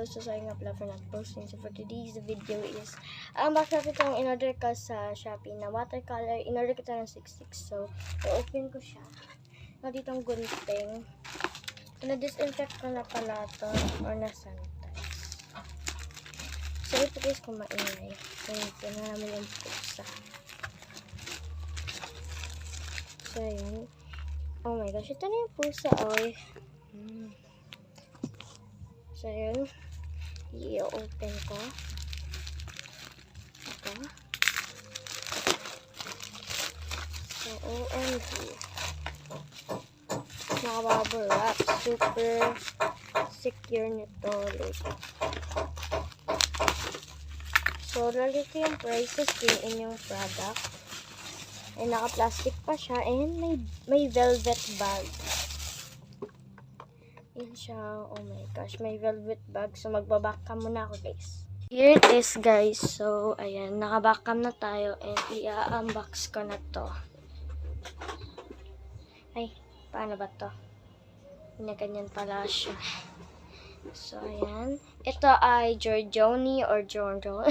So sorry nga pala for not posting. So for today's video is, unbox natin itong in-order ko sa Shopee na watercolor. In-order ko ito ng 66. So, i-open ko siya. Dito ang gunting. Na-disinfect ko na pala ito or na-sanitize. So ito guys kung maingay. So ito na namin yung pusa. So yun. Oh my gosh, ito na yung pusa. Oy. So yun. I-open ko. Ito. So OMG. Nakabubble wrap. Super secure nito. So, lalaki yung prices din in yung product. And naka-plastic pa siya. And may velvet bag. Yan siya. Oh my gosh. May velvet bag. So, magbabacam muna ako guys. Here it is guys. So, ayan. Nakabacam na tayo. And i-unbox ko na to. Ay, paano ba to? Ganyan pala siya. So, ayan. Ito ay Giorgione or Giorgio.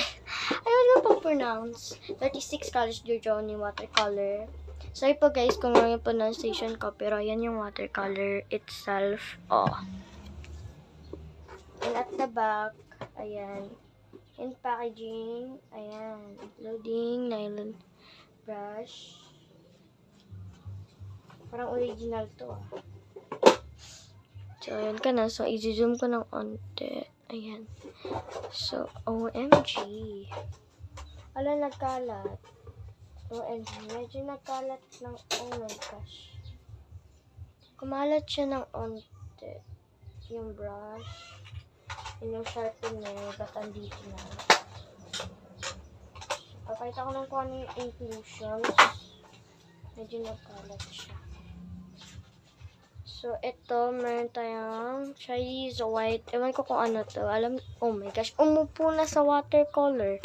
Ayaw na pag-pronounce. 36 colors Giorgione watercolor. Sorry po guys kung ano yung pronunciation ko. Pero ayan yung watercolor itself. Oh. And at the back, ayan. In packaging, ayan. Loading, nylon brush. Parang original to ah. So, ayan ka na. So, i-zoom ko ng onte. Ayan. So, OMG. Ala, nagkalat. OMG. Medyo nagkalat ng, oh my gosh. Kumalat siya ng onte. Yung brush. Yung sharpener. Ba't andito na. Papakita ko lang kung ano yung inclusions. Medyo nagkalat siya. So, ito, meron tayong Chinese white. Ewan ko kung ano to. Oh my gosh, umupo na sa watercolor.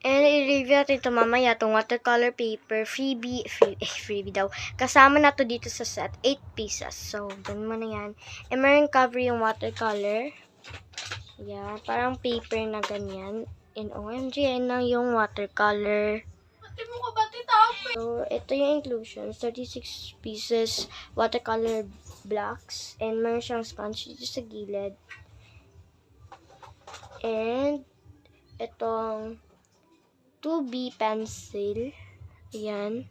And i-review natin ito mamaya, itong watercolor paper. Freebie daw. Kasama na to dito sa set. 8 pieces. So, ganun mo na yan. And meron cover yung watercolor. Yeah, parang paper na ganyan. And OMG, yan na yung watercolor. So, ito yung inclusions. 36 pieces watercolor blocks. And meron siyang sponge dito sa gilid. And itong 2B pencil. Ayan.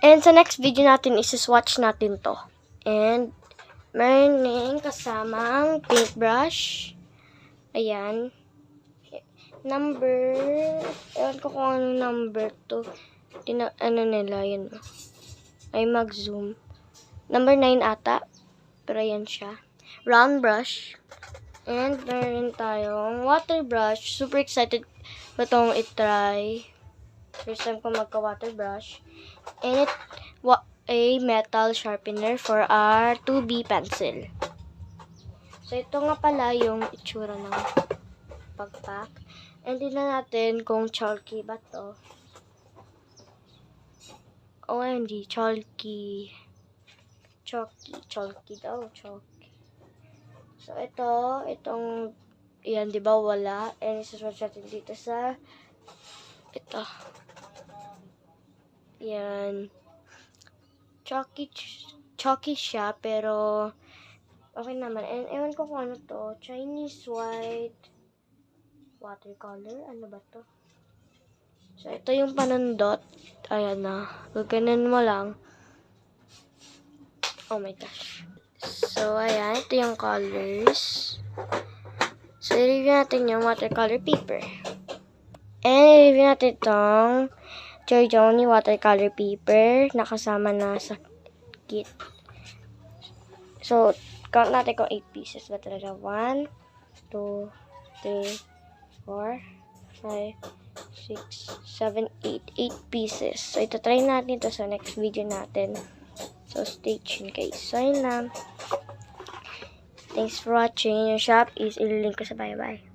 And sa next video natin, isi-swatch natin to. And meron din kasamang paintbrush. Ayan. Number, ewan ko kung ano number to. Ano nila, yun. Ay, mag-zoom. Number 9 ata. Pero yan siya. Round brush. And meron tayong water brush. Super excited ko itong itry. First time ko magka-water brush. And a metal sharpener for our 2B pencil. So, ito nga pala yung itsura ng pagpack. And tignan natin kung chalky ba to. OMG, chalky. Chalky daw, chalky. So, itong, yan, di ba wala? And isaswatch natin dito sa, ito. Yan. Chalky siya, pero, okay naman. And ewan ko kung ano to. Chinese white watercolor. Ano ba to? So, ito yung panundot. Ayan na. Gaganan mo lang. Oh my gosh. So, ayan. Ito yung colors. So, i-review natin yung watercolor paper. And, i-review natin itong Giorgione watercolor paper. Nakasama na sa kit. So, count natin kung 8 pieces ba talaga. 1, 2, 3, 4, 5, 6, 7, 8. 8 pieces. So, ito try natin ito sa next video natin. So, stay tuned guys. So, yun lang. Thanks for watching. Yung shop is ililink ko sa bye-bye.